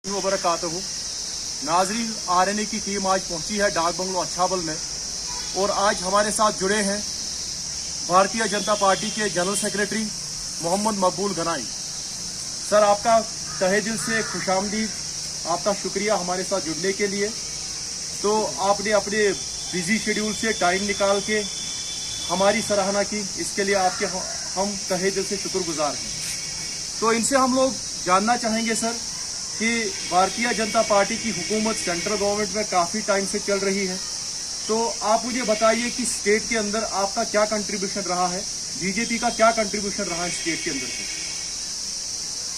वबरकातहू। नाजरीन, आरएनए की टीम आज पहुंची है डाक बंगलो अच्छाबल में और आज हमारे साथ जुड़े हैं भारतीय जनता पार्टी के जनरल सेक्रेटरी मोहम्मद मकबूल गनाई। सर, आपका तहे दिल से खुशामदीद, आपका शुक्रिया हमारे साथ जुड़ने के लिए। तो आपने अपने बिजी शेड्यूल से टाइम निकाल के हमारी सराहना की, इसके लिए आपके हम तहे दिल से शुक्रगुजार हैं। तो इनसे हम लोग जानना चाहेंगे सर कि भारतीय जनता पार्टी की हुकूमत सेंट्रल गवर्नमेंट में काफ़ी टाइम से चल रही है, तो आप मुझे बताइए कि स्टेट के अंदर आपका क्या कंट्रीब्यूशन रहा है, बीजेपी का क्या कंट्रीब्यूशन रहा है स्टेट के अंदर से।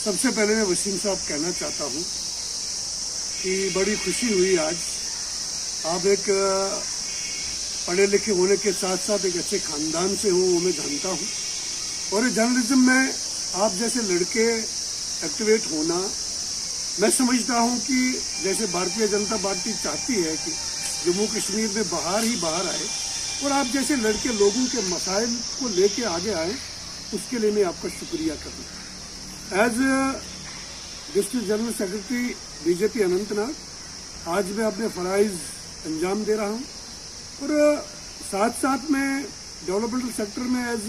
सबसे पहले मैं वसीम साहब कहना चाहता हूँ कि बड़ी खुशी हुई आज। आप एक पढ़े लिखे होने के साथ साथ एक अच्छे खानदान से हो, वो मैं जानता हूँ। और जर्नलिज्म में आप जैसे लड़के एक्टिवेट होना, मैं समझता हूँ कि जैसे भारतीय जनता पार्टी चाहती है कि जम्मू कश्मीर में बाहर ही बाहर आए और आप जैसे लड़के लोगों के मसाइल को लेके आगे आए, उसके लिए मैं आपका शुक्रिया करूँ। As district general secretary BJP Anantnag, आज मैं अपने फ़राइज़ अंजाम दे रहा हूँ और साथ साथ में डेवलपमेंटल सेक्टर में एज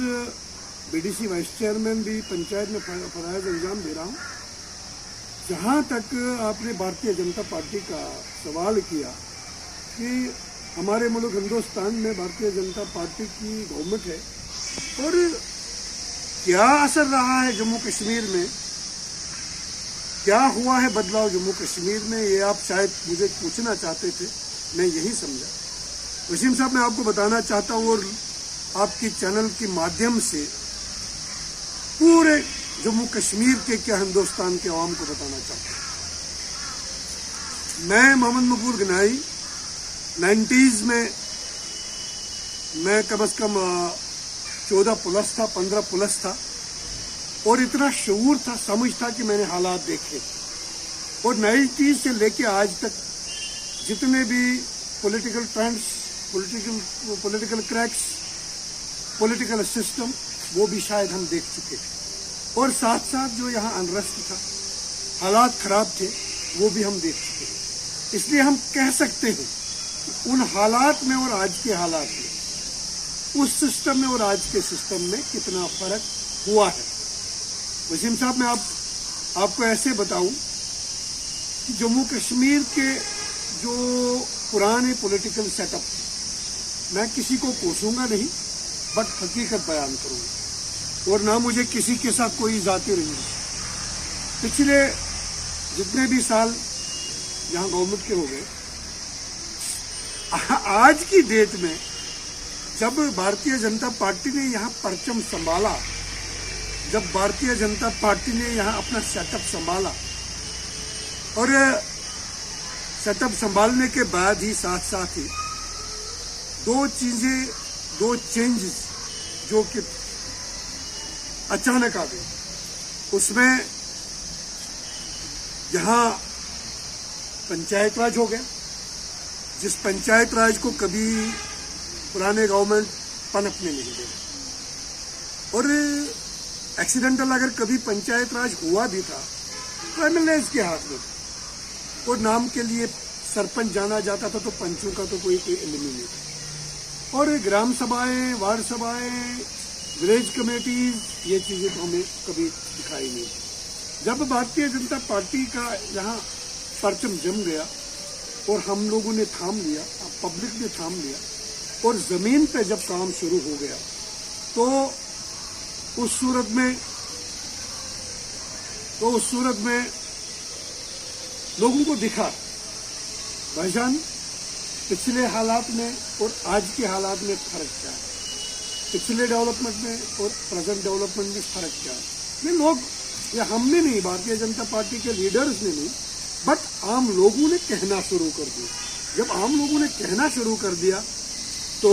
बीडीसी वाइस चेयरमैन भी पंचायत में फ़राइज़ अंजाम दे रहा हूँ। जहाँ तक आपने भारतीय जनता पार्टी का सवाल किया कि हमारे मुल्क हिंदुस्तान में भारतीय जनता पार्टी की गवर्नमेंट है और क्या असर रहा है जम्मू कश्मीर में, क्या हुआ है बदलाव जम्मू कश्मीर में, ये आप शायद मुझे पूछना चाहते थे, मैं यही समझा। वसीम साहब, मैं आपको बताना चाहता हूँ और आपकी चैनल के माध्यम से पूरे जम्मू कश्मीर के क्या हिंदुस्तान के आवाम को बताना चाहता हूँ। मैं मोहम्मद मकबूल गनाई 90s में मैं कम से कम 14 प्लस था, 15 प्लस था और इतना शऊर था, समझ था कि मैंने हालात देखे। और 90s से लेके आज तक जितने भी political trends, political cracks, political system, वो भी शायद हम देख चुके हैं। और साथ साथ जो यहाँ अनरेस्ट था, हालात खराब थे, वो भी हम देख चुके हैं। इसलिए हम कह सकते हैं कि उन हालात में और आज के हालात में, उस सिस्टम में और आज के सिस्टम में कितना फर्क हुआ है। वसीम साहब, मैं आपको ऐसे बताऊं कि जम्मू कश्मीर के जो पुराने पॉलिटिकल सेटअप, मैं किसी को कोसूंगा नहीं, बट हकीकत बयान करूंगा और ना मुझे किसी के साथ कोई जाती रही। पिछले जितने भी साल यहाँ गवर्नमेंट के हो गए, आज की डेट में जब भारतीय जनता पार्टी ने यहाँ परचम संभाला, जब भारतीय जनता पार्टी ने यहाँ अपना सेटअप संभाला और सेटअप संभालने के बाद ही साथ साथ ही दो चेंजेस जो कि अचानक आ गए, उसमें यहाँ पंचायत राज हो गया, जिस पंचायत राज को कभी पुराने गवर्नमेंट पनपने नहीं देगा। और एक्सीडेंटल अगर कभी पंचायत राज हुआ भी था तो एमएलए के हाथ में, और नाम के लिए सरपंच जाना जाता था तो पंचों का तो कोई इल्म नहीं था। और ग्राम सभाएं, वार्ड सभाएं, विलेज कमेटीज, ये चीज़ें तो हमें कभी दिखाई नहीं। जब भारतीय जनता पार्टी का यहाँ परचम जम गया और हम लोगों ने थाम लिया, पब्लिक ने थाम लिया और ज़मीन पे जब काम शुरू हो गया, तो उस सूरत में लोगों को दिखा भाईजान पिछले हालात में और आज के हालात में फर्क क्या है, पिछले डेवलपमेंट में और प्रेजेंट डेवलपमेंट में फर्क क्या है। ये लोग, ये हमने नहीं, भारतीय जनता पार्टी के लीडर्स ने नहीं, बट आम लोगों ने कहना शुरू कर दिया। जब आम लोगों ने कहना शुरू कर दिया तो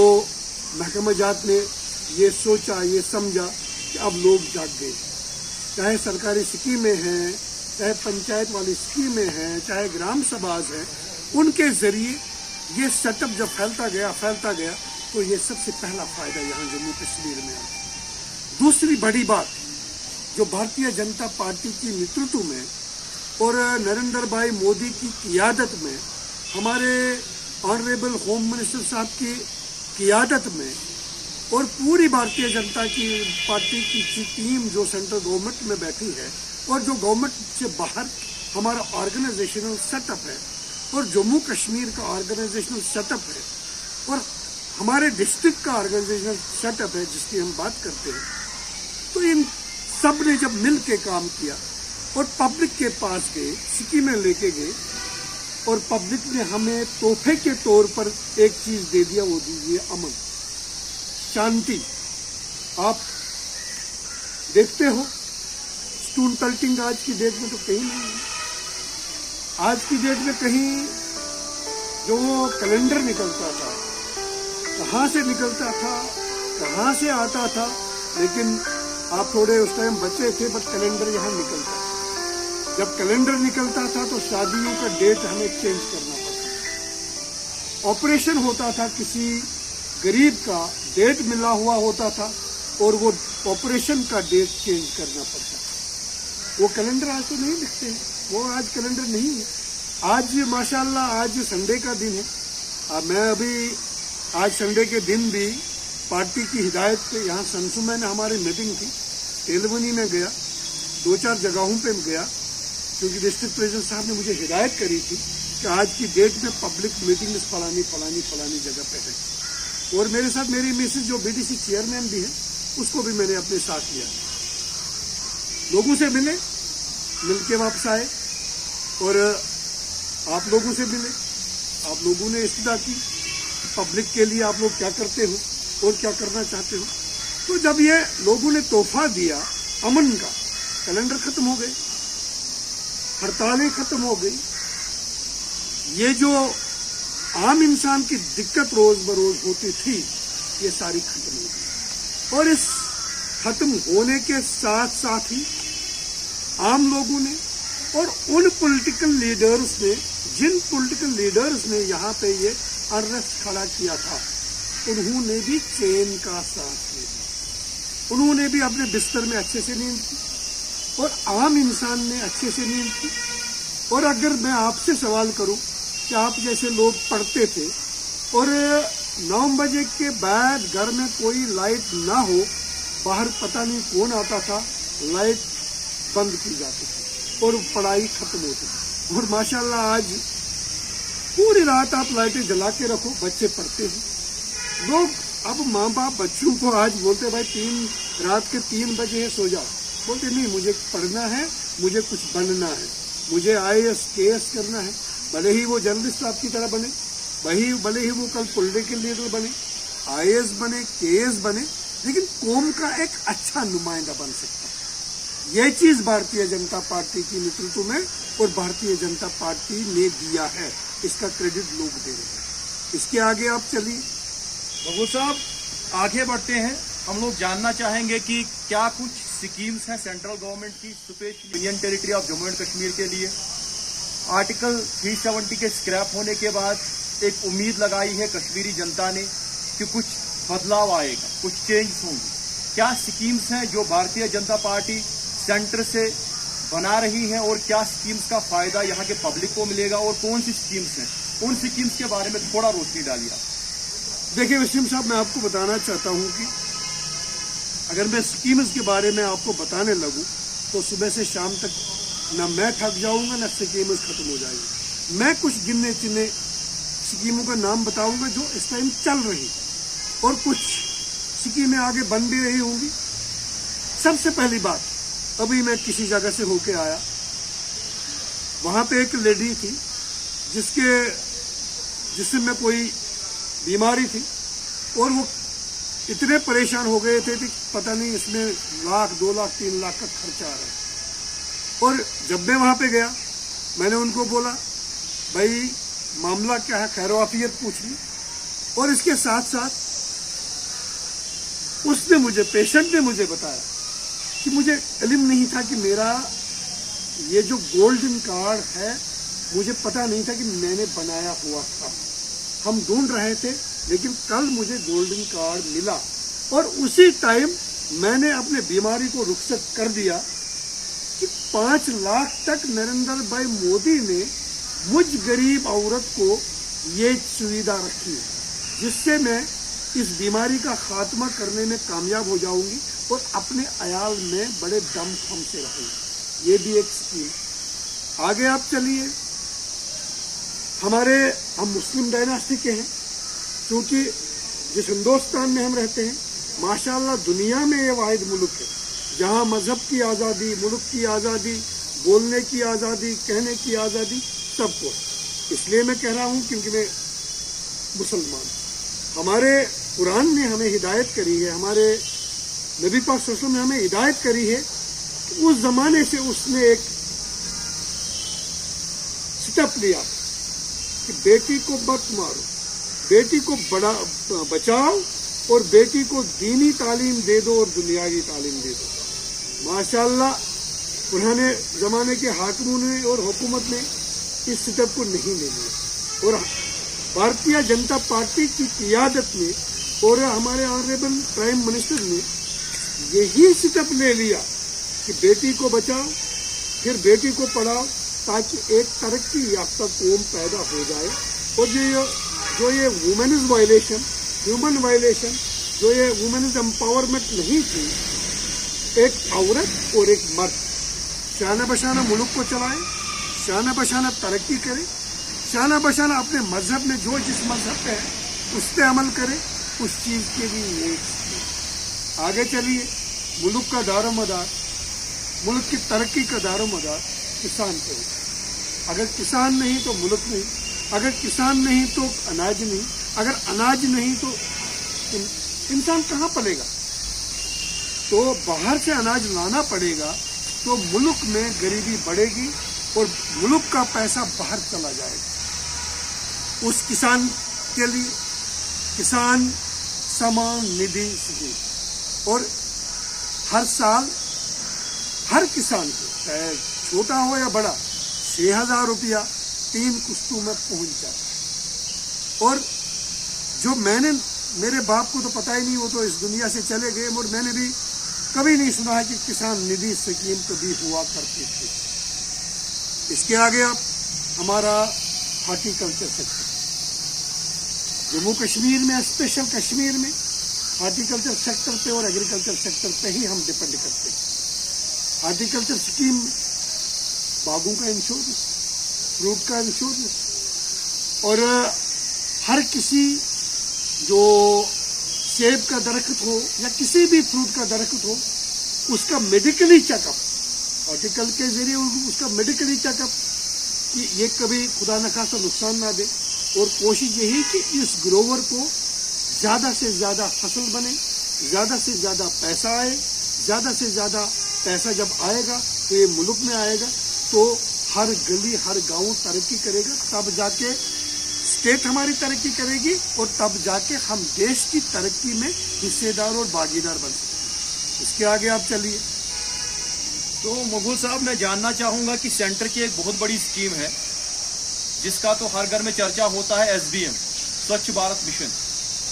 महकमा जात ने ये सोचा, ये समझा कि अब लोग जाग गए। चाहे सरकारी स्कीमें हैं, चाहे पंचायत वाली स्कीमें हैं, चाहे ग्राम सभाज हैं, उनके जरिए ये सेटअप जब फैलता गया तो ये सबसे पहला फायदा यहाँ जम्मू कश्मीर में आया। दूसरी बड़ी बात जो भारतीय जनता पार्टी की नेतृत्व में और नरेंद्र भाई मोदी की क़ियादत में, हमारे ऑनरेबल होम मिनिस्टर साहब की क़ियादत में और पूरी भारतीय जनता की पार्टी की टीम जो सेंट्रल गवर्नमेंट में बैठी है और जो गवर्नमेंट से बाहर हमारा ऑर्गेनाइजेशनल सेटअप है और जम्मू कश्मीर का ऑर्गेनाइजेशनल सेटअप है और हमारे डिस्ट्रिक्ट का ऑर्गेनाइजेशनल सेटअप है जिसकी हम बात करते हैं, तो इन सब ने जब मिल के काम किया और पब्लिक के पास गए, स्कीमें लेके गए और पब्लिक ने हमें तोहफे के तौर पर एक चीज दे दिया, वो दीजिए अमन, शांति। आप देखते हो स्टून पेल्टिंग आज की डेट में तो कहीं नहीं है। आज की डेट में कहीं जो कैलेंडर निकलता था, कहाँ से निकलता था, कहाँ से आता था, लेकिन आप थोड़े उस टाइम बच्चे थे, बट कैलेंडर यहाँ निकलता था। जब कैलेंडर निकलता था तो शादियों का डेट हमें चेंज करना पड़ता था। ऑपरेशन होता था, किसी गरीब का डेट मिला हुआ होता था और वो ऑपरेशन का डेट चेंज करना पड़ता था। वो कैलेंडर आज तो नहीं दिखते हैं, वो आज कैलेंडर नहीं है। आज माशाल्लाह आज संडे का दिन है। मैं अभी आज संडे के दिन भी पार्टी की हिदायत पे यहाँ संसुमा में हमारी मीटिंग थी, तेलवनी में गया, 2-4 जगहों पे गया, क्योंकि डिस्ट्रिक्ट प्रेसिडेंट साहब ने मुझे हिदायत करी थी कि आज की डेट में पब्लिक मीटिंग फलानी फलानी फलानी जगह पे है। और मेरे साथ मेरी मिसेज जो बीडीसी चेयरमैन भी है, उसको भी मैंने अपने साथ लिया। लोगों से मिले, मिल के वापस आए और आप लोगों से मिले, आप लोगों ने इस्तदा की पब्लिक के लिए आप लोग क्या करते हो और क्या करना चाहते हो। तो जब ये लोगों ने तोहफा दिया अमन का, कैलेंडर खत्म हो गए, हड़तालें खत्म हो गई, ये जो आम इंसान की दिक्कत रोज बरोज होती थी ये सारी खत्म हो गई। और इस खत्म होने के साथ साथ ही आम लोगों ने और उन पॉलिटिकल लीडर्स ने, जिन पॉलिटिकल लीडर्स ने यहाँ पे ये अनरेस्ट खड़ा किया था, उन्होंने भी चैन का सांस ले लिया। उन्होंने भी अपने बिस्तर में अच्छे से नींद की और आम इंसान ने अच्छे से नींद की। और अगर मैं आपसे सवाल करूं कि आप जैसे लोग पढ़ते थे और 9 बजे के बाद घर में कोई लाइट ना हो, बाहर पता नहीं कौन आता था, लाइट बंद की जाती थी और पढ़ाई खत्म होती थी। और माशाल्लाह आज पूरी रात आप लाइटें जला के रखो, बच्चे पढ़ते हैं। लोग अब माँ बाप बच्चों को आज बोलते भाई रात के 3 बजे है सो जाओ, बोलते नहीं मुझे पढ़ना है, मुझे कुछ बनना है, मुझे IAS KS करना है। भले ही वो जर्नलिस्ट आपकी तरह बने, भले ही वो कल पॉलिटिकल लीडर बने, IAS बने, KS बने, लेकिन कौम का एक अच्छा नुमाइंदा बन सकता है। ये चीज भारतीय जनता पार्टी की नेतृत्व में और भारतीय जनता पार्टी ने दिया है, इसका क्रेडिट लोग दे रहे हैं। इसके आगे आप चलिए। बबू साहब, आगे बढ़ते हैं। हम लोग जानना चाहेंगे कि क्या कुछ स्कीम्स हैं सेंट्रल गवर्नमेंट की special union territory of Jammu and Kashmir के लिए। आर्टिकल 370 के स्क्रैप होने के बाद एक उम्मीद लगाई है कश्मीरी जनता ने कि कुछ बदलाव आएगा, कुछ चेंज होंगे। क्या स्कीम्स हैं जो भारतीय जनता पार्टी सेंटर से बना रही है और क्या स्कीम्स का फायदा यहाँ के पब्लिक को मिलेगा और कौन सी स्कीम्स हैं, उन स्कीम्स के बारे में थोड़ा रोशनी डालिए। देखिए वसीम साहब, मैं आपको बताना चाहता हूँ कि अगर मैं स्कीम्स के बारे में आपको बताने लगूं तो सुबह से शाम तक ना मैं थक जाऊंगा ना स्कीम्स खत्म हो जाएगी। मैं कुछ गिनने चिन्ने स्कीमों का नाम बताऊंगा जो इस टाइम चल रही और कुछ स्कीमें आगे बन भी रही होंगी। सबसे पहली बात, अभी मैं किसी जगह से होके आया, वहां पे एक लेडी थी जिसमें कोई बीमारी थी और वो इतने परेशान हो गए थे कि पता नहीं इसमें 1 लाख 2 लाख 3 लाख का खर्चा आ रहा है। और जब मैं वहां पे गया, मैंने उनको बोला भाई मामला क्या है, खैर-ओ-आफियत पूछ ली। और इसके साथ साथ पेशेंट ने मुझे बताया कि मुझे इल्म नहीं था कि मेरा ये जो गोल्डन कार्ड है, मुझे पता नहीं था कि मैंने बनाया हुआ था। हम ढूंढ रहे थे, लेकिन कल मुझे गोल्डन कार्ड मिला और उसी टाइम मैंने अपने बीमारी को रुखसत कर दिया कि 5 लाख तक नरेंद्र भाई मोदी ने मुझ गरीब औरत को ये सुविधा रखी है, जिससे मैं इस बीमारी का खात्मा करने में कामयाब हो जाऊंगी और अपने अयाल में बड़े दम खम से रहूंगी। ये भी एक स्कीम। आगे आप चलिए, हम मुस्लिम डायनास्टी के हैं, क्योंकि जिस हिंदुस्तान में हम रहते हैं माशाअल्लाह दुनिया में ये वाहिद मुल्क है जहाँ मजहब की आज़ादी, मुल्क की आज़ादी, बोलने की आज़ादी, कहने की आज़ादी सबको। इसलिए मैं कह रहा हूँ क्योंकि मैं मुसलमान, हमारे कुरान ने हमें हिदायत करी है, हमारे नबी पाक सल्लल्लाहु अलैहि वसल्लम ने हमें हिदायत करी है कि उस जमाने से उसने एक स्टेप लिया कि बेटी को मत मारो, बेटी को बचाओ और बेटी को दीनी तालीम दे दो और दुनियावी तालीम दे दो। माशाअल्लाह पुराने ज़माने के हाकिमों ने और हुकूमत ने इस स्टेप को नहीं ले लिया, और भारतीय जनता पार्टी की क़ियादत में और हमारे ऑनरेबल प्राइम मिनिस्टर ने यही स्टेप ले लिया कि बेटी को बचाओ फिर बेटी को पढ़ाओ, ताकि एक तरक्की याफ्ता कौम पैदा हो जाए। और जो ये वुमेन्स वायलेशन, ह्यूमन वायलेशन, जो ये वुमेन्स एम्पावरमेंट नहीं थी, एक औरत और एक मर्द शाना बशाना मुल्क को चलाए, शाना बशाना तरक्की करे, शाना बशाना अपने मजहब में जो जिस मजहब पे है उस पर अमल करे, उस चीज़ के लिए एक। आगे चलिए, मुल्क का दारोमदार, मुल्क की तरक्की का दारोमदार किसान पे है। अगर किसान नहीं तो मुल्क नहीं, अगर किसान नहीं तो अनाज नहीं, अगर अनाज नहीं तो इंसान कहाँ पलेगा। तो बाहर से अनाज लाना पड़ेगा, तो मुल्क में गरीबी बढ़ेगी और मुल्क का पैसा बाहर चला जाएगा। उस किसान के लिए किसान सम्मान निधि स्कीम, और हर साल हर किसान को, चाहे छोटा हो या बड़ा, 6,000 रुपया 3 किस्तों में पहुंच जाए। और जो मेरे बाप को तो पता ही नहीं, वो तो इस दुनिया से चले गए, और मैंने भी कभी नहीं सुना है कि किसान निधि स्कीम कभी हुआ करती थी। इसके आगे आप हमारा हॉर्टिकल्चर सेक्टर, जम्मू कश्मीर में, स्पेशल कश्मीर में हॉर्टिकल्चर सेक्टर पे और एग्रीकल्चर सेक्टर पे ही हम डिपेंड करते हैं। हॉर्टिकल्चर स्कीम में बागों का इंश्योरेंस, फ्रूट का इंश्योरेंस, और हर किसी जो सेब का दरख्त हो या किसी भी फ्रूट का दरख्त हो, उसका मेडिकली चेकअप, हॉर्टिकल्चर के जरिए उसका मेडिकली चेकअप कि ये कभी खुदा न खास्ता नुकसान ना दे। और कोशिश यही कि इस ग्रोवर को ज़्यादा से ज़्यादा फसल बने, ज़्यादा से ज़्यादा पैसा आए, ज़्यादा से ज़्यादा पैसा जब आएगा तो ये मुल्क में आएगा, तो हर गली हर गांव तरक्की करेगा, तब जाके स्टेट हमारी तरक्की करेगी और तब जाके हम देश की तरक्की में हिस्सेदार और भागीदार बन सकते हैं। इसके आगे आप चलिए। तो मकबूल साहब, मैं जानना चाहूँगा कि सेंटर की एक बहुत बड़ी स्कीम है जिसका तो हर घर में चर्चा होता है, SBM, स्वच्छ भारत मिशन।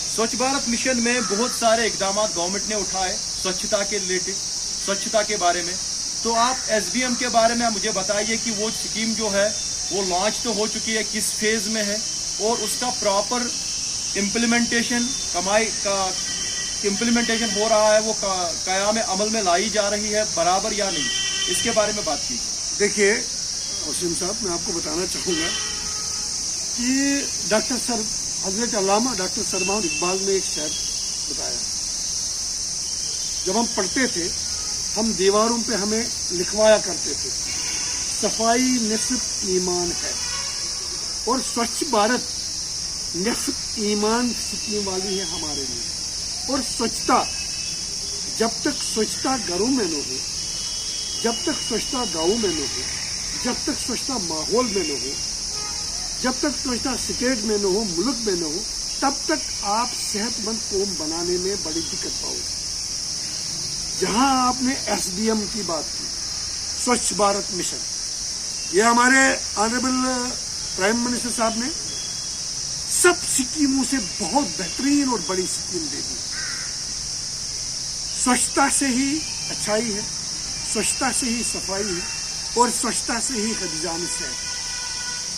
स्वच्छ भारत मिशन में बहुत सारे इकदाम गवर्नमेंट ने उठाए स्वच्छता के रिलेटेड, स्वच्छता के बारे में। तो आप SBM के बारे में मुझे बताइए कि वो स्कीम जो है वो लॉन्च तो हो चुकी है, किस फेज़ में है, और उसका प्रॉपर इम्प्लीमेंटेशन इम्प्लीमेंटेशन हो रहा है, वो क़याम अमल में लाई जा रही है बराबर या नहीं, इसके बारे में बात कीजिए। देखिए वसीम साहब, मैं आपको बताना चाहूँगा कि हज़रत अल्लामा डॉक्टर सलमान इकबाल ने एक शेर बताया। जब हम पढ़ते थे, हम दीवारों पे हमें लिखवाया करते थे, सफाई निस्फ ईमान है, और स्वच्छ भारत निस्फ ईमान सीखने वाली है हमारे लिए। और स्वच्छता, जब तक स्वच्छता घरों में न हो, जब तक स्वच्छता गाँव में न हो, जब तक स्वच्छता माहौल में न हो, जब तक स्वच्छता स्टेट में न हो, मुल्क में न हो, तब तक आप सेहतमंद कौम बनाने में बड़ी दिक्कत पाओगे। जहां आपने SBM की बात की, स्वच्छ भारत मिशन, ये हमारे ऑनरेबल प्राइम मिनिस्टर साहब ने सब स्कीमों से बहुत बेहतरीन और बड़ी स्कीम दे दी। स्वच्छता से ही अच्छाई है, स्वच्छता से ही सफाई और स्वच्छता से ही खदजान से,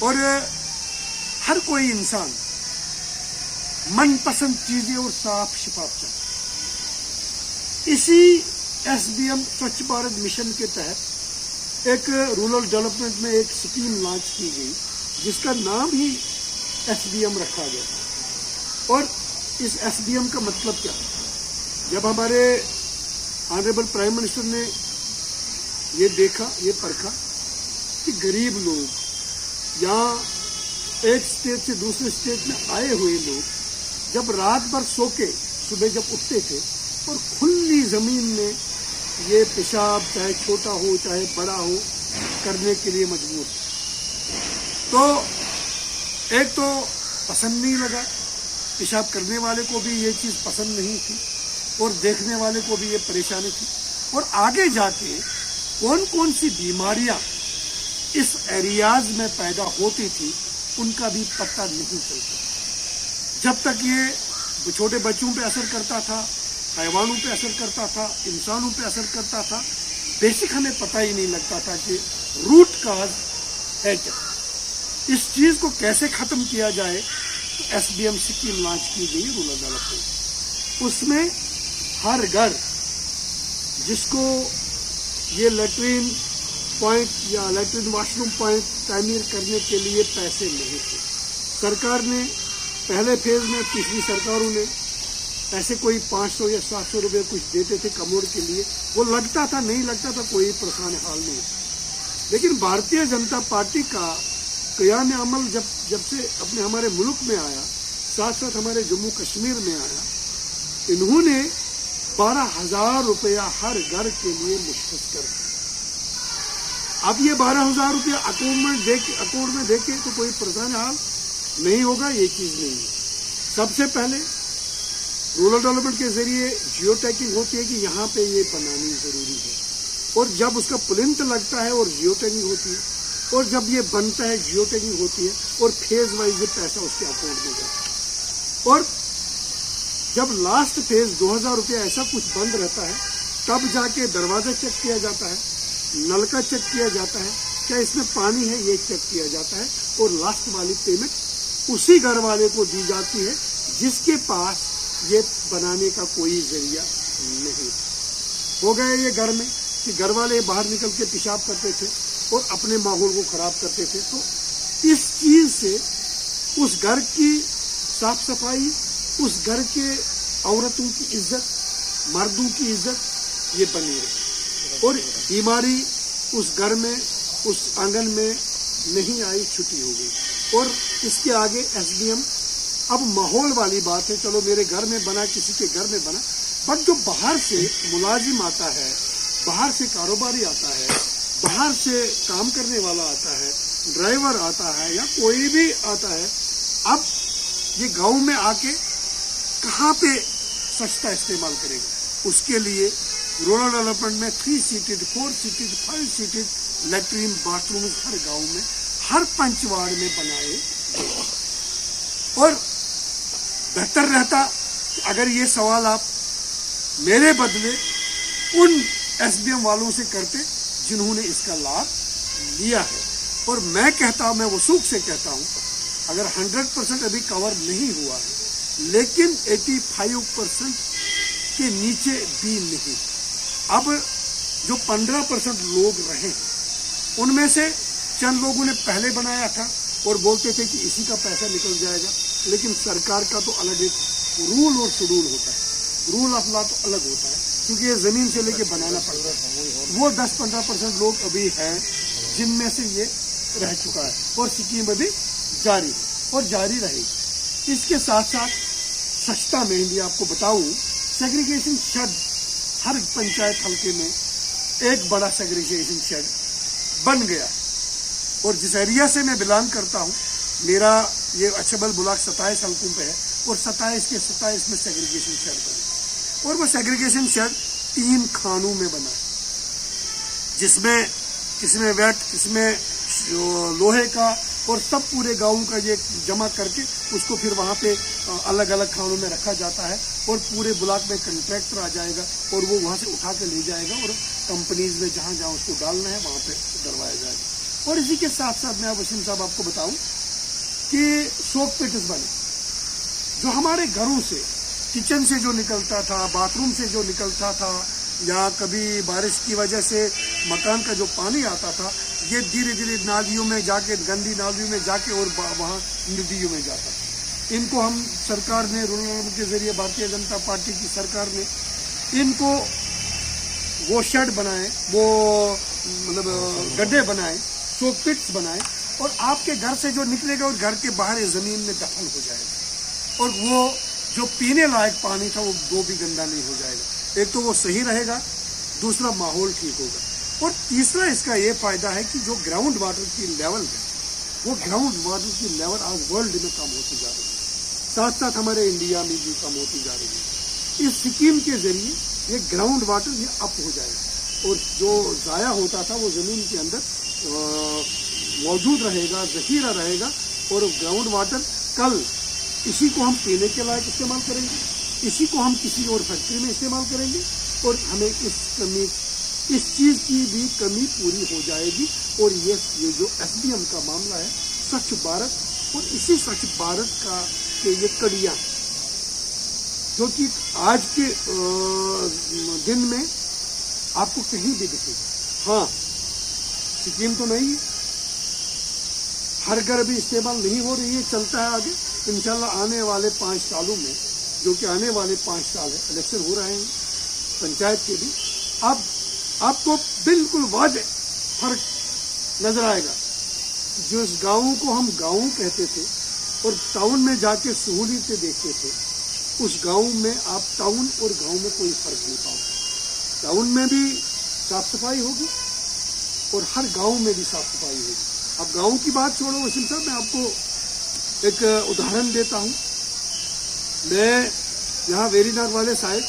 और हर कोई इंसान मनपसंद चीजें और साफ शिफाफ चाहता। इसी एसबीएम स्वच्छ भारत मिशन के तहत एक रूरल डेवलपमेंट में एक स्कीम लॉन्च की गई जिसका नाम ही एसबीएम रखा गया। और इस एसबीएम का मतलब क्या है? जब हमारे ऑनरेबल प्राइम मिनिस्टर ने ये देखा, ये परखा कि गरीब लोग या एक स्टेट से दूसरे स्टेट में आए हुए लोग जब रात भर सो के सुबह जब उठते थे और खुली जमीन में ये पेशाब चाहे छोटा हो चाहे बड़ा हो करने के लिए मजबूर, तो एक तो पसंद नहीं लगा, पेशाब करने वाले को भी ये चीज पसंद नहीं थी और देखने वाले को भी ये परेशानी थी। और आगे जाके कौन कौन सी बीमारियां इस एरियाज में पैदा होती थी उनका भी पता नहीं चलता। जब तक ये छोटे बच्चों पे असर करता था, हैवानों पे असर करता था, इंसानों पे असर करता था, बेसिक हमें पता ही नहीं लगता था कि रूट काज है क्या। इस चीज को कैसे खत्म किया जाए, तो एसबीएम स्कीम लॉन्च की गई रूरल डेवलपमेंट। उसमें हर घर जिसको ये लेटरिन पॉइंट या लेटरिन वॉशरूम पॉइंट तामीर करने के लिए पैसे नहीं थे, सरकार ने पहले फेज में पिछली सरकारों ने ऐसे कोई 500 या 700 रुपये कुछ देते थे कमोड के लिए, वो लगता था नहीं लगता था कोई परेशान हाल नहीं। लेकिन भारतीय जनता पार्टी का क़याम अमल जब से अपने हमारे मुल्क में आया, साथ साथ हमारे जम्मू कश्मीर में आया, इन्होंने 12,000 रुपया हर घर के लिए मुश्तस कर दिया। अब ये 12,000 रुपया अकाउंट में देके तो कोई परेशान हाल नहीं होगा, ये चीज नहीं है। सबसे पहले रूरल डेवलपमेंट के जरिए जियो टैगिंग होती है कि यहाँ पे ये बनानी जरूरी है, और जब उसका प्लिंथ लगता है और जियो टैगिंग होती है, और जब ये बनता है जियो टैगिंग होती है, और फेज वाइज पैसा उसके अकाउंट में जाता है। और जब लास्ट फेज 2,000 रुपया ऐसा कुछ बंद रहता है, तब जाके दरवाजा चेक किया जाता है, नलका चेक किया जाता है, क्या इसमें पानी है ये चेक किया जाता है, और लास्ट वाली पेमेंट उसी घर वाले को दी जाती है जिसके पास ये बनाने का कोई जरिया नहीं। हो गए ये घर में कि घर वाले बाहर निकल के पेशाब करते थे और अपने माहौल को खराब करते थे, तो इस चीज से उस घर की साफ सफाई, उस घर के औरतों की इज्जत, मर्दों की इज्जत ये बनी रही, और बीमारी उस घर में, उस आंगन में नहीं आई, छुट्टी हो गई। और इसके आगे एसडीएम अब माहौल वाली बात है, चलो मेरे घर में बना, किसी के घर में बना, बट जो बाहर से मुलाजिम आता है, बाहर से कारोबारी आता है, बाहर से काम करने वाला आता है, ड्राइवर आता है या कोई भी आता है, अब ये गांव में आके कहाँ पे स्वच्छता इस्तेमाल करेगा? उसके लिए रूरल डेवलपमेंट में 3 seated, 4 seated, 5 seated latrine bathroom हर गांव में, हर पंचवाड़ में बनाए। और बेहतर रहता अगर ये सवाल आप मेरे बदले उन एसडीएम वालों से करते जिन्होंने इसका लाभ लिया है। और मैं कहता हूं, मैं वसूख से कहता हूं, अगर 100% अभी कवर नहीं हुआ है, लेकिन 85% के नीचे भी नहीं। अब जो 15% लोग रहे, उनमें से चंद लोगों ने पहले बनाया था और बोलते थे कि इसी का पैसा निकल जाएगा, लेकिन सरकार का तो अलग एक रूल और शेड्यूल होता है, रूल ऑफ लॉ तो अलग होता है, क्योंकि ये जमीन से लेके बनाना पड़ता है। वो 10-15% लोग अभी हैं जिनमें से ये रह चुका है, और स्कीम अभी जारी है और जारी रहेगी। इसके साथ साथ स्वच्छता में भी आपको बताऊं, सेग्रीगेशन शेड हर पंचायत हल्के में एक बड़ा सेग्रीगेशन शेड बन गया। और जिस एरिया से मैं बिलोंग करता हूं, मेरा ये अछबल ब्लॉक 27 हल्कों पे है, और 27 के 27 में सेग्रीगेशन शेड बने, और वो सेग्रीगेशन शेड 3 खानों में बना, जिसमें किसमें वेट, किसमें लोहे का, और सब पूरे गांव का ये जमा करके उसको फिर वहाँ पे अलग अलग खानों में रखा जाता है, और पूरे ब्लॉक में कंट्रैक्टर आ जाएगा और वो वहाँ से उठा के ले जाएगा और कंपनीज में जहाँ जहाँ उसको डालना है वहाँ पे डलवाया जाएगा। और इसी के साथ साथ मैं वसीम साहब आपको बताऊं कि सोप पिट्स बने, जो हमारे घरों से, किचन से जो निकलता था, बाथरूम से जो निकलता था, या कभी बारिश की वजह से मकान का जो पानी आता था, ये धीरे धीरे नालियों में जाके, गंदी नालियों में जाके और वहाँ नदियों में जाता था। इनको हम सरकार ने, रूरल के जरिए भारतीय जनता पार्टी की सरकार ने इनको वो शेड बनाए, वो मतलब गड्ढे बनाए, सोप पिट्स बनाए, और आपके घर से जो निकलेगा और घर के बाहर ज़मीन में दफन हो जाएगा, और वो जो पीने लायक पानी था वो भी गंदा नहीं हो जाएगा। एक तो वो सही रहेगा, दूसरा माहौल ठीक होगा, और तीसरा इसका ये फायदा है कि जो ग्राउंड वाटर की लेवल है, वो ग्राउंड वाटर की लेवल आज वर्ल्ड में कम होती जा रही है, साथ साथ हमारे इंडिया में भी कम होती जा रही है। इस स्कीम के जरिए ये ग्राउंड वाटर ये अप हो जाएगा, और जो ज़ाया होता था वो ज़मीन के अंदर मौजूद रहेगा, ज़ख़ीरा रहेगा, और ग्राउंड वाटर कल इसी को हम पीने के लायक इस्तेमाल करेंगे, इसी को हम किसी और फैक्ट्री में इस्तेमाल करेंगे, और हमें इस चीज़ की भी कमी पूरी हो जाएगी। और ये जो SBM का मामला है, स्वच्छ भारत, और इसी स्वच्छ भारत का के ये कड़ियाँ जो कि आज के दिन में आपको कहीं भी दिखेगी। हाँ, स्कीम तो नहीं है, हर घर भी इस्तेमाल नहीं हो रही है, चलता है आगे। इंशाल्लाह आने वाले 5 सालों में, जो कि आने वाले 5 साल है, इलेक्शन हो रहे हैं पंचायत के भी, अब आपको बिल्कुल वाज़ेह फर्क नजर आएगा। जो इस गाँव को हम गाँव कहते थे और टाउन में जाके सहूलियतें देखते थे, उस गाँव में आप टाउन और गाँव में कोई फर्क नहीं पाओगे। टाउन में भी साफ सफाई होगी और हर गाँव में भी साफ सफाई होगी। अब गाँव की बात छोड़ो वसीम साहब, मैं आपको एक उदाहरण देता हूँ। मैं यहाँ वेरीनाग वाले साइड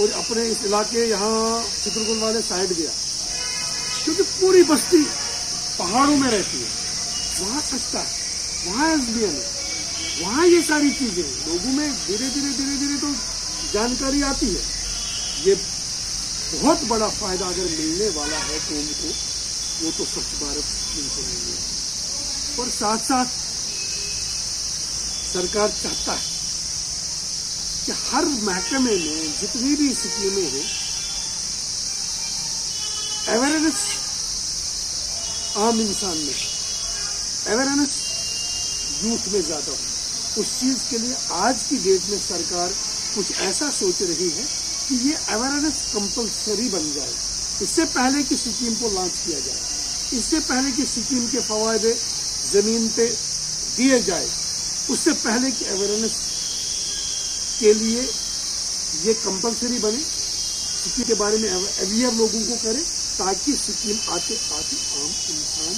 और अपने इस इलाके यहाँ चित्रकूट वाले साइड गया, क्योंकि पूरी बस्ती पहाड़ों में रहती है, वहाँ सस्ता है, वहाँ SBM है, वहाँ ये सारी चीज़ें लोगों में धीरे धीरे तो जानकारी आती है। ये बहुत बड़ा फायदा अगर मिलने वाला है तो उनको, वो तो स्वच्छ भारत स्कीम से मिलेगा। और साथ साथ सरकार चाहता है कि हर महकमे में जितनी भी स्कीमें हैं, अवेयरनेस आम इंसान में, अवेयरनेस यूथ में ज़्यादा हो। उस चीज़ के लिए आज की डेट में सरकार कुछ ऐसा सोच रही है कि ये अवेयरनेस कंपलसरी बन जाए। इससे पहले कि स्कीम को लॉन्च किया जाए, इससे पहले कि स्कीम के फवायदे ज़मीन पे दिए जाए, उससे पहले कि अवेयरनेस के लिए ये कंपलसरी बने, स्कीम के बारे में अवेयर लोगों को करे, ताकि स्कीम आते आते आम इंसान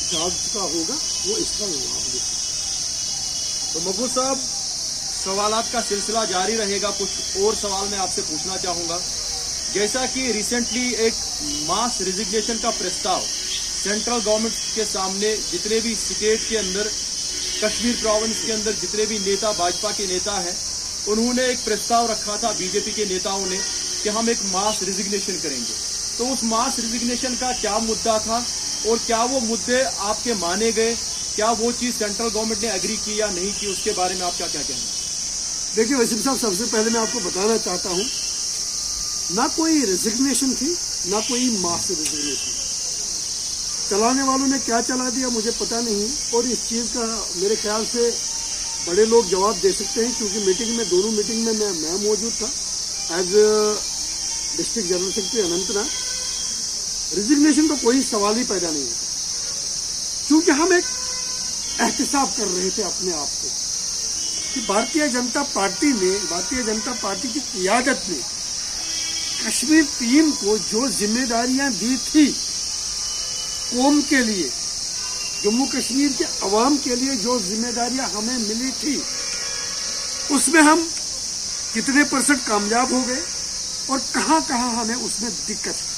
जाग चुका होगा, वो इसका लाभ ले सके। तो मकबूल साहब, सवालात का सिलसिला जारी रहेगा। कुछ और सवाल मैं आपसे पूछना चाहूँगा। जैसा कि रिसेंटली एक मास रिजिग्नेशन का प्रस्ताव सेंट्रल गवर्नमेंट के सामने, जितने भी स्टेट के अंदर, कश्मीर प्रोविंस के अंदर जितने भी नेता, भाजपा के नेता हैं, उन्होंने एक प्रस्ताव रखा था, बीजेपी के नेताओं ने, कि हम एक मास रिजिग्नेशन करेंगे। तो उस मास रिजिग्नेशन का क्या मुद्दा था और क्या वो मुद्दे आपके माने गए? क्या वो चीज़ सेंट्रल गवर्नमेंट ने एग्री की या नहीं की? उसके बारे में आप क्या क्या कहना? देखिए वसीम साहब, सबसे पहले मैं आपको बताना चाहता हूँ, ना कोई रिजिग्नेशन थी, ना कोई मास रिजिग्नेशन। चलाने वालों ने क्या चला दिया मुझे पता नहीं, और इस चीज़ का मेरे ख्याल से बड़े लोग जवाब दे सकते हैं, क्योंकि मीटिंग में, दोनों मीटिंग में मैं मौजूद था as district general secretary Anantnag. Resignation का कोई सवाल ही पैदा नहीं होता, क्योंकि हम एक एहतिसाब कर रहे थे अपने आप को कि भारतीय जनता पार्टी ने, भारतीय जनता पार्टी की क़ियादत ने कश्मीर टीम को जो जिम्मेदारियां दी थी कौम के लिए, जम्मू कश्मीर के अवाम के लिए जो जिम्मेदारियां हमें मिली थी, उसमें हम कितने % कामयाब हो गए और कहां कहां हमें उसमें दिक्कत है।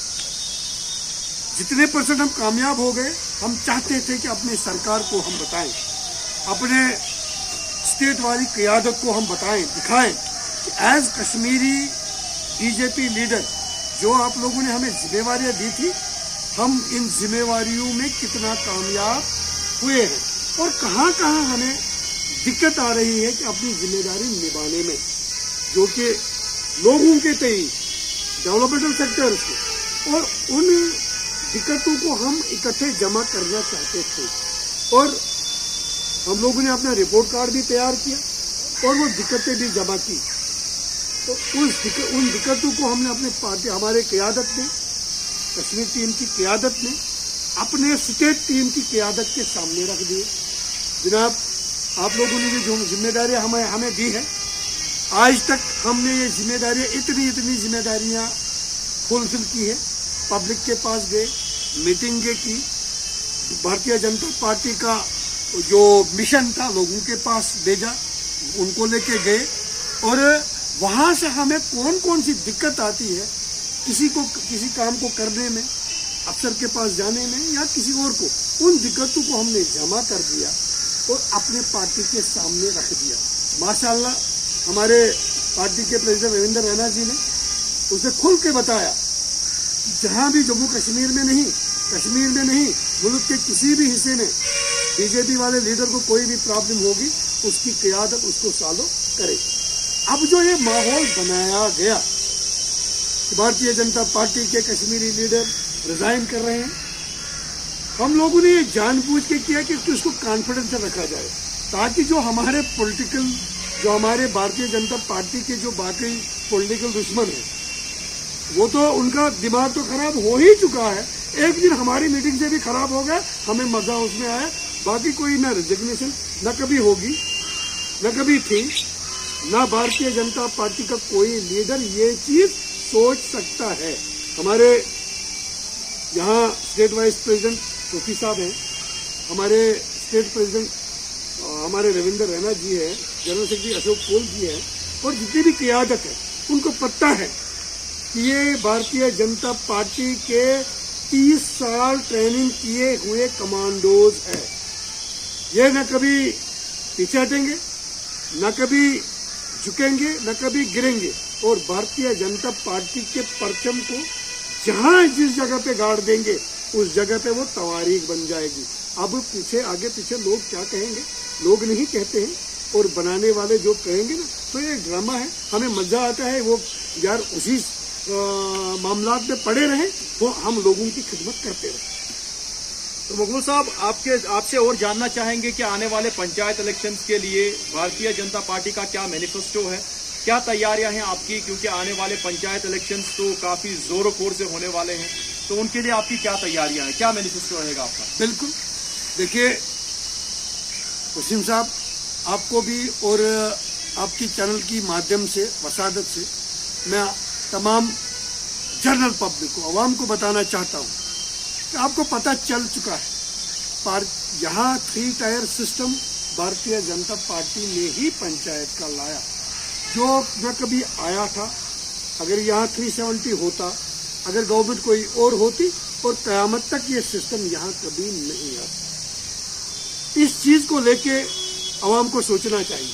जितने % हम कामयाब हो गए, हम चाहते थे कि अपनी सरकार को हम बताएं, अपने स्टेट वाली क़ियादत को हम बताएं, दिखाएं कि एज कश्मीरी बीजेपी लीडर जो आप लोगों ने हमें जिम्मेवारियां दी थी, हम इन जिम्मेवारियों में कितना कामयाब हुए हैं और कहाँ कहाँ हमें दिक्कत आ रही है कि अपनी जिम्मेदारी निभाने में, जो कि लोगों के तय डेवलपमेंटल सेक्टर्स को, और उन दिक्कतों को हम इकट्ठे जमा करना चाहते थे। और हम लोगों ने अपना रिपोर्ट कार्ड भी तैयार किया और वो दिक्कतें भी जमा की। तो उन दिक्कतों को हमने अपने पार्टी, हमारे क़यादत में, कश्मीर टीम की क़यादत में, अपने स्टेट टीम की क़यादत के सामने रख दिए। जनाब, आप लोगों ने जो जिम्मेदारियां हमें दी है, आज तक हमने ये जिम्मेदारियां इतनी जिम्मेदारियां फुलफिल की है। पब्लिक के पास गए, मीटिंगें की, भारतीय जनता पार्टी का जो मिशन था लोगों के पास भेजा, उनको लेके गए, और वहां से हमें कौन कौन सी दिक्कत आती है किसी काम को करने में, अफसर के पास जाने में या किसी और को, उन दिक्कतों को हमने जमा कर दिया और अपने पार्टी के सामने रख दिया। माशाल्लाह, हमारे पार्टी के प्रेसिडेंट रविंद्र रैना जी ने उसे खुल के बताया, जहां भी जम्मू कश्मीर में नहीं, मुल्क के किसी भी हिस्से में बीजेपी वाले लीडर को कोई भी प्रॉब्लम होगी, उसकी क़यादत उसको फॉलो करे। अब जो ये माहौल बनाया गया, भारतीय जनता पार्टी के कश्मीरी लीडर रिजाइन कर रहे हैं, हम लोगों ने ये जानबूझ के किया कि उसको कॉन्फिडेंस से रखा जाए, ताकि जो हमारे भारतीय जनता पार्टी के जो बाकी पॉलिटिकल दुश्मन हैं, वो तो उनका दिमाग तो खराब हो ही चुका है। एक दिन हमारी मीटिंग से भी खराब हो गया, हमें मजा उसमें आया। बाकी कोई ना रिजिग्नेशन न कभी होगी, न कभी थी, ना भारतीय जनता पार्टी का कोई लीडर ये चीज सोच सकता है। हमारे यहाँ स्टेट वाइस प्रेसिडेंट सोफी साहब हैं, हमारे स्टेट प्रेसिडेंट हमारे रविंद्र रैना जी है, जनरल सेक्रेटरी अशोक पोल जी है, और जितनी भी क़यादत है उनको पता है कि ये भारतीय जनता पार्टी के 30 साल ट्रेनिंग किए हुए कमांडोज है। ये न कभी पीछे हटेंगे, न कभी झुकेंगे, न कभी गिरेंगे, और भारतीय जनता पार्टी के परचम को जहां जिस जगह पे गाड़ देंगे, उस जगह पे वो तवारीख बन जाएगी। अब आगे पीछे लोग क्या कहेंगे, लोग नहीं कहते हैं, और बनाने वाले जो कहेंगे ना, तो ये ड्रामा है। हमें मजा आता है, वो यार उसी मामलात में पड़े रहे, वो हम लोगों की खिदमत करते रहे। तो मकबूल साहब, आपसे और जानना चाहेंगे कि आने वाले पंचायत इलेक्शंस के लिए भारतीय जनता पार्टी का क्या मैनिफेस्टो है, क्या तैयारियां हैं आपकी, क्योंकि आने वाले पंचायत इलेक्शंस तो काफी जोरों शोर से होने वाले हैं, तो उनके लिए आपकी क्या तैयारियां हैं, क्या मैनिफेस्टो रहेगा आपका? बिल्कुल, देखिए वसीम साहब, आपको भी और आपकी चैनल की माध्यम से, वसादत से, मैं तमाम जनरल पब्लिक को, आवाम को बताना चाहता हूँ कि आपको पता चल चुका है, यहाँ 3 tier system Bharatiya Janata party ने ही पंचायत का लाया, जो न कभी आया था। अगर यहाँ 370 होता, अगर गवर्नमेंट कोई और होती, और क़यामत तक ये सिस्टम यहाँ कभी नहीं आता। इस चीज को लेके आवाम को सोचना चाहिए।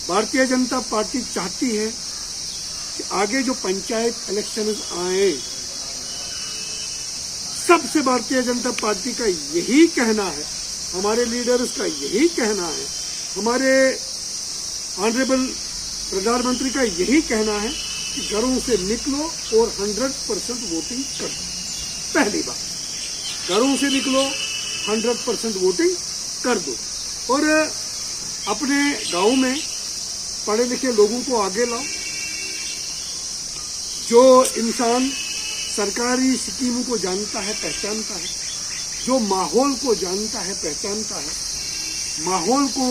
भारतीय जनता पार्टी चाहती है कि आगे जो पंचायत इलेक्शन आए, सबसे भारतीय जनता पार्टी का यही कहना है, हमारे लीडर्स का यही कहना है, हमारे ऑनरेबल प्रधानमंत्री का यही कहना है कि घरों से निकलो और 100% वोटिंग कर दो। पहली बात, घरों से निकलो, 100% वोटिंग कर दो, और अपने गांव में पढ़े लिखे लोगों को आगे लाओ। जो इंसान सरकारी स्कीमों को जानता है, पहचानता है, जो माहौल को जानता है, पहचानता है, माहौल को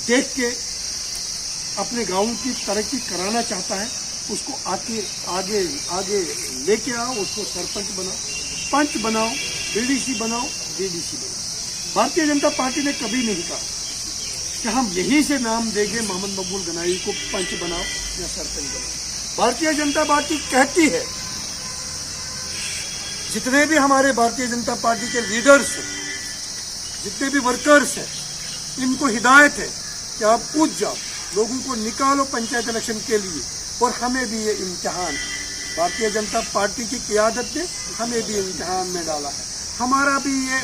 देख के अपने गांव की तरक्की कराना चाहता है, उसको आगे लेके आओ, उसको सरपंच बनाओ, पंच बनाओ, बीडीसी बनाओ, डीडीसी बनाओ। भारतीय जनता पार्टी ने कभी नहीं कहा कि हम यहीं से नाम देंगे मोहम्मद मकबूल गनाई को पंच बनाओ या सरपंच बनाओ। भारतीय जनता पार्टी कहती है, जितने भी हमारे भारतीय जनता पार्टी के लीडर्स हैं, जितने भी वर्कर्स हैं, इनको हिदायत है कि आप कूद जाओ, लोगों को निकालो पंचायत इलेक्शन के लिए, और हमें भी ये इम्तिहान है। भारतीय जनता पार्टी की क़यादत ने हमें भी इम्तिहान में डाला है। हमारा भी ये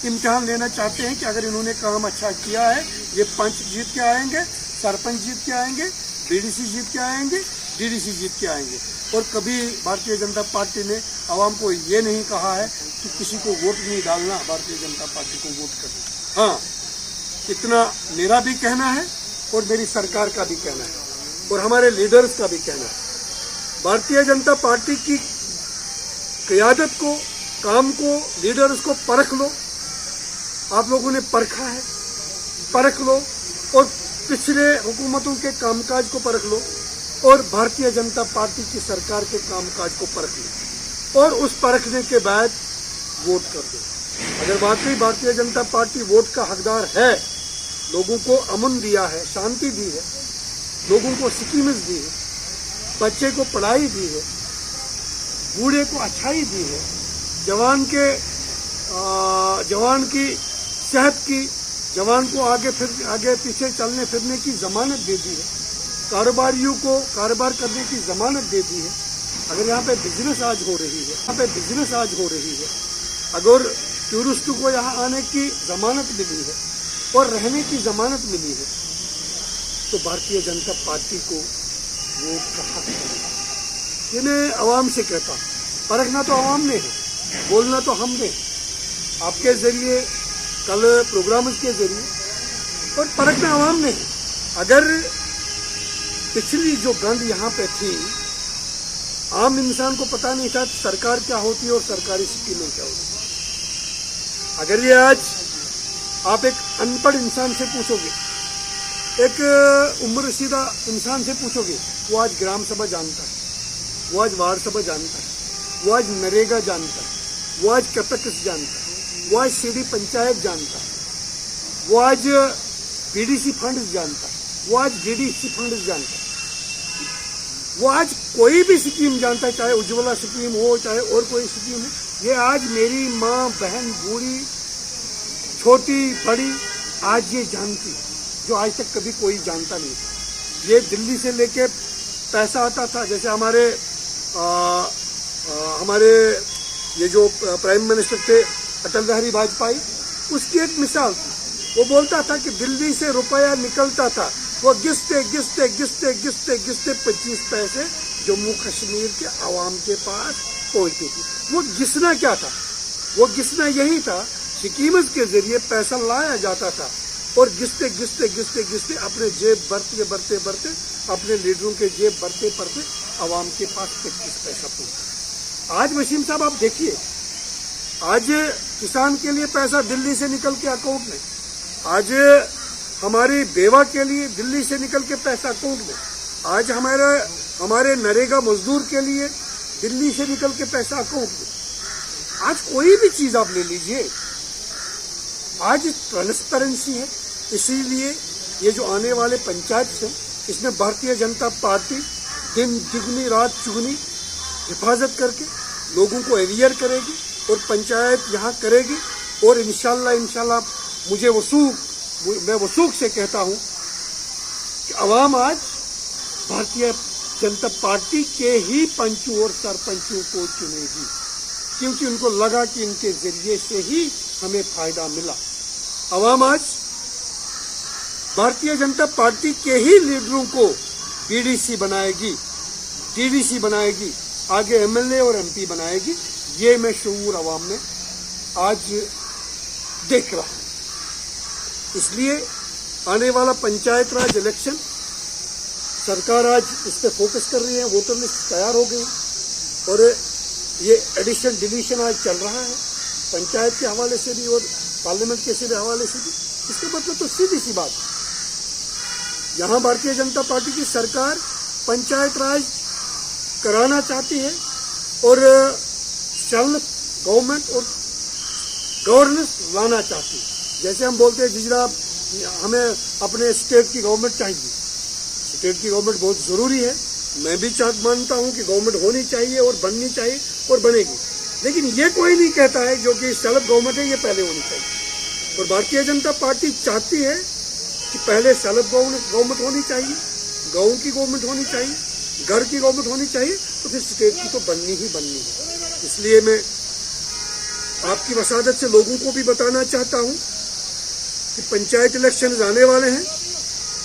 इम्तिहान लेना चाहते हैं कि अगर इन्होंने काम अच्छा किया है, ये पंच जीत के आएंगे, सरपंच जीत के आएंगे, बीडीसी जीत के आएंगे, डीडीसी जीत के आएंगे। और कभी भारतीय जनता पार्टी ने आवाम को ये नहीं कहा है कि किसी को वोट नहीं डालना, भारतीय जनता पार्टी को वोट करना। हाँ, इतना मेरा भी कहना है और मेरी सरकार का भी कहना है और हमारे लीडर्स का भी कहना है। भारतीय जनता पार्टी की क़यादत को, काम को, लीडर्स को परख लो। आप लोगों ने परखा है, परख लो और पिछले हुकूमतों के कामकाज को परख लो और भारतीय जनता पार्टी की सरकार के कामकाज को परख लो और उस परखने के बाद वोट कर दो। अगर वाकई भारतीय जनता पार्टी वोट का हकदार है, लोगों को अमन दिया है, शांति दी है, लोगों को स्कीम्स दी है, बच्चे को पढ़ाई दी है, बूढ़े को अच्छाई दी है, जवान की सेहत की, जवान को आगे पीछे चलने फिरने की जमानत दे दी है, कारोबारियों को कारोबार करने की जमानत दे दी है। अगर यहाँ पे बिजनेस आज हो रही है, अगर टूरिस्टों को यहाँ आने की जमानत मिली है और रहने की जमानत मिली है, तो भारतीय जनता पार्टी को वोट का हक है। ये मैं आवाम से कहता हूँ, परखना तो आवाम ने है, बोलना तो हमने, आपके जरिए, कल प्रोग्राम के जरिए, और परखना आवाम ने है। अगर पिछली जो गंद यहाँ पे थी, आम इंसान को पता नहीं था सरकार क्या होती है और सरकारी स्कीमें क्या होती है। अगर ये आज आप एक अनपढ़ इंसान से पूछोगे, एक उम्र रसीदा इंसान से पूछोगे, वो आज ग्राम सभा जानता है, वो आज वार्ड सभा जानता है, वो आज नरेगा जानता है, वो आज कैपेक्स जानता है, वो आज सीडी पंचायत जानता है, वो आज पीडीसी फंड जानता है, वो आज डीडीसी फंड जानता है, वो आज कोई भी स्कीम जानता है, चाहे उज्ज्वला स्कीम हो, चाहे और कोई स्कीम हो। ये आज मेरी माँ, बहन, बूढ़ी, छोटी बड़ी आज ये जानती है, जो आज तक कभी कोई जानता नहीं था। ये दिल्ली से लेके पैसा आता था, जैसे हमारे ये जो प्राइम मिनिस्टर थे अटल बिहारी वाजपेयी, उसकी एक मिसाल थी। वो बोलता था कि दिल्ली से रुपया निकलता था, वो घिसते 25 पैसे जम्मू कश्मीर के आवाम के पास पहुंचती थी। वो घिसना क्या था? वो घिसना यही था, स्कीम्स के जरिए पैसा लाया जाता था और घिसते अपने जेब भरते अपने लीडरों के जेब भरते आवाम के पास 25 पैसा पहुंचा। आज वसीम साहब आप देखिए, आज किसान के लिए पैसा दिल्ली से निकल के अकाउंट में, आज हमारी बेवा के लिए दिल्ली से निकल के पैसा अकाउंट में, आज हमारे नरेगा मजदूर के लिए दिल्ली से निकल के पैसा अकाउंट में। आज कोई भी चीज आप ले लीजिए, आज ट्रांसपेरेंसी है। इसीलिए ये जो आने वाले पंचायत हैं, इसमें भारतीय जनता पार्टी दिन दुगनी रात चुगनी हिफाजत करके लोगों को अवेयर करेगी और पंचायत यहाँ करेगी। और इंशाल्लाह मैं वसूख से कहता हूँ कि अवाम आज भारतीय जनता पार्टी के ही पंचों और सरपंचों को चुनेगी, क्योंकि उनको लगा कि इनके जरिए से ही हमें फायदा मिला। अवाम आज भारतीय जनता पार्टी के ही लीडरों को बीडीसी बनाएगी, डीडीसी बनाएगी, आगे एमएलए और एमपी बनाएगी। ये मैं शऊर अवाम में आज देख रहा हूं। इसलिए आने वाला पंचायत राज इलेक्शन सरकार आज इस पे फोकस कर रही है। वोटर लिस्ट तैयार हो गई और ये एडिशन डिलीशन आज चल रहा है, पंचायत के हवाले से भी और पार्लियामेंट के हवाले से भी। इसका मतलब तो सीधी सी बात है, यहाँ भारतीय जनता पार्टी की सरकार पंचायत राज कराना चाहती है और सेल्फ गवर्नमेंट और गवर्नेंस लाना चाहती है। जैसे हम बोलते हैं जिजरा, हमें अपने स्टेट की गवर्नमेंट चाहिए, स्टेट की गवर्नमेंट बहुत जरूरी है। मैं भी मानता हूं कि गवर्नमेंट होनी चाहिए और बननी चाहिए और बनेगी, लेकिन ये कोई नहीं कहता है जो कि सेल्फ गवर्नमेंट है ये पहले होनी चाहिए। और भारतीय जनता पार्टी चाहती है कि पहले सेल्फ गवर्नमेंट होनी चाहिए, गाँव की गवर्नमेंट होनी चाहिए, घर की गवर्नमेंट होनी चाहिए तो फिर स्टेट की तो बननी ही बननी है। इसलिए मैं आपकी वसादत से लोगों को भी बताना चाहता हूं कि पंचायत इलेक्शन आने वाले हैं।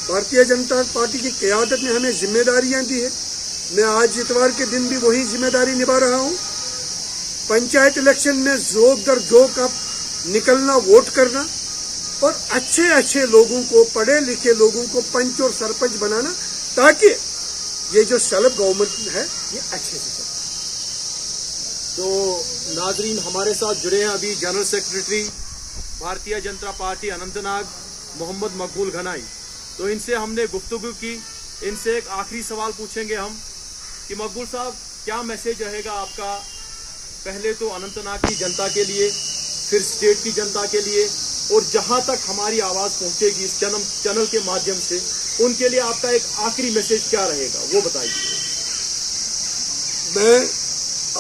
भारतीय जनता पार्टी की क़यादत ने हमें जिम्मेदारियां दी है। मैं आज इतवार के दिन भी वही जिम्मेदारी निभा रहा हूं। पंचायत इलेक्शन में जोक दर जोक आप निकलना, वोट करना और अच्छे अच्छे लोगों को, पढ़े लिखे लोगों को पंच और सरपंच बनाना, ताकि ये जो सेल्फ गवर्नमेंट है ये अच्छे से चले। तो नाजरीन, हमारे साथ जुड़े हैं अभी general secretary Bharatiya Janata party Anantnag Mohammad मकबूल गनाई। तो इनसे हमने गुफ्तगू की। इनसे एक आखिरी सवाल पूछेंगे हम कि मकबूल साहब, क्या मैसेज रहेगा आपका, पहले तो अनंतनाग की जनता के लिए, फिर स्टेट की जनता के लिए, और जहां तक हमारी आवाज पहुंचेगी इस चैनल के माध्यम से, उनके लिए आपका एक आखिरी मैसेज क्या रहेगा, वो बताइए। मैं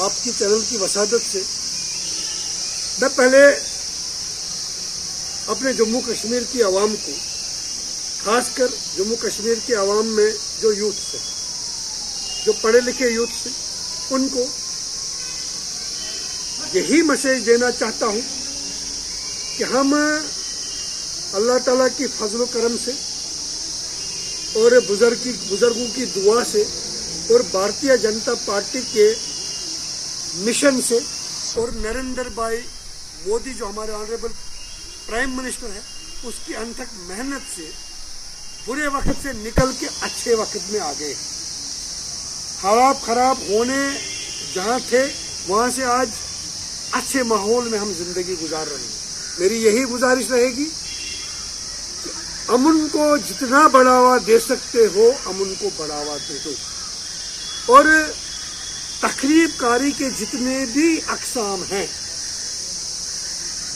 आपकी चैनल की वसादत से मैं पहले अपने जम्मू कश्मीर की आवाम को, खासकर जम्मू कश्मीर के आवाम में जो यूथ है, जो पढ़े लिखे यूथ है, उनको यही मैसेज देना चाहता हूं कि हम अल्लाह ताला की फजल करम से और बुजुर्गों की दुआ से और भारतीय जनता पार्टी के मिशन से और नरेंद्र भाई मोदी जो हमारे ऑनरेबल प्राइम मिनिस्टर है, उसकी अनथक मेहनत से बुरे वक्त से निकल के अच्छे वक्त में आ गए। हालात खराब होने जहां थे, वहां से आज अच्छे माहौल में हम जिंदगी गुजार रहे हैं। मेरी यही गुजारिश रहेगी कि अमन को जितना बढ़ावा दे सकते हो, अमन को बढ़ावा दे दो। और तकरीबकारी के जितने भी अकसाम हैं,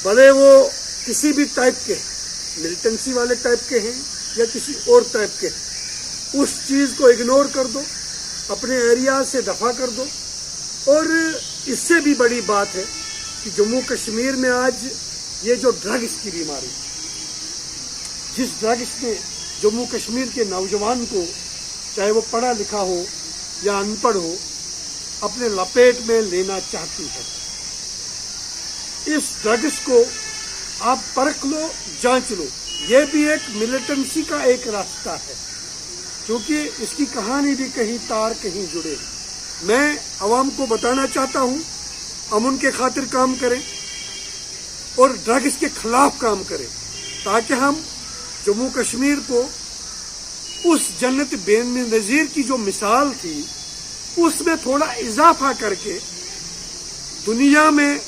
भले वो किसी भी टाइप के, मिलिटेंसी वाले टाइप के हैं या किसी और टाइप के, उस चीज को इग्नोर कर दो, अपने एरिया से दफा कर दो। और इससे भी बड़ी बात है कि जम्मू कश्मीर में आज ये जो ड्रग्स की बीमारी, जिस ड्रग्स ने जम्मू कश्मीर के नौजवान को, चाहे वो पढ़ा लिखा हो या अनपढ़ हो, अपने लपेट में लेना चाहती है, इस ड्रग्स को आप परख लो, जांच लो। ये भी एक मिलिटेंसी का एक रास्ता है, क्योंकि इसकी कहानी भी कहीं तार कहीं जुड़े। मैं आवाम को बताना चाहता हूं, अमन के खातिर काम करें और ड्रग्स के खिलाफ काम करें, ताकि हम जम्मू कश्मीर को उस जन्नत बेनज़ीर की जो मिसाल थी, उसमें थोड़ा इजाफा करके दुनिया में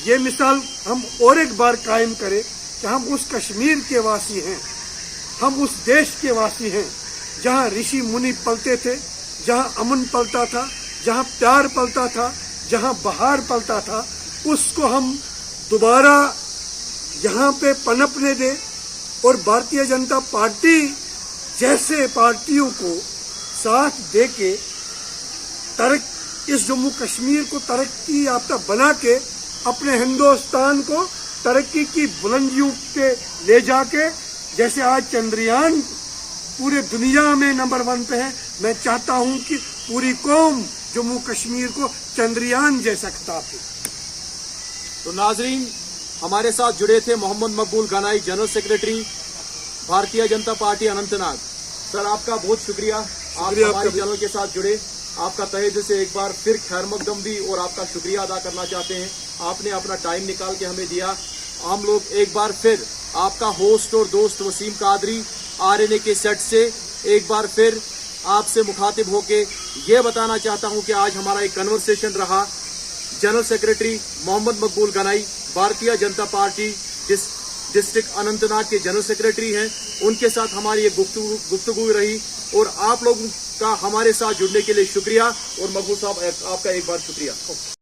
ये मिसाल हम और एक बार कायम करें कि हम उस कश्मीर के वासी हैं, हम उस देश के वासी हैं जहां ऋषि मुनि पलते थे, जहां अमन पलता था, जहां प्यार पलता था, जहां बहार पलता था। उसको हम दोबारा यहाँ पे पनपने दे और भारतीय जनता पार्टी जैसे पार्टियों को साथ दे के इस जम्मू कश्मीर को तरक्की याफ्ता बना के अपने हिंदुस्तान को तरक्की की बुलंदियों पे ले जाके, जैसे आज चंद्रयान पूरे दुनिया में नंबर 1 पे है, मैं चाहता हूं कि पूरी कौम जम्मू कश्मीर को चंद्रयान जैसा खिताब दे। तो नाजरीन, हमारे साथ जुड़े थे मोहम्मद मकबूल Ganai, general secretary Bharatiya Janata party Anantnag. Sir, आपका बहुत शुक्रिया, आप हमारे चैनल के साथ जुड़े। आपका तहे दिल से एक बार फिर खैर मकदम भी और आपका शुक्रिया अदा करना चाहते हैं। आपने अपना टाइम निकाल के हमें दिया। हम लोग एक बार फिर आपका होस्ट और दोस्त वसीम कादरी आरएनए के सेट से एक बार फिर आपसे मुखातिब होके ये बताना चाहता हूं कि आज हमारा एक कन्वर्सेशन रहा। जनरल सेक्रेटरी मोहम्मद मकबूल गनाई भारतीय जनता पार्टी डिस्ट्रिक्ट अनंतनाग के जनरल सेक्रेटरी हैं, उनके साथ हमारी ये गुफ्तगू रही। और आप लोगों का हमारे साथ जुड़ने के लिए शुक्रिया। और मकबूल साहब, आपका एक बार शुक्रिया।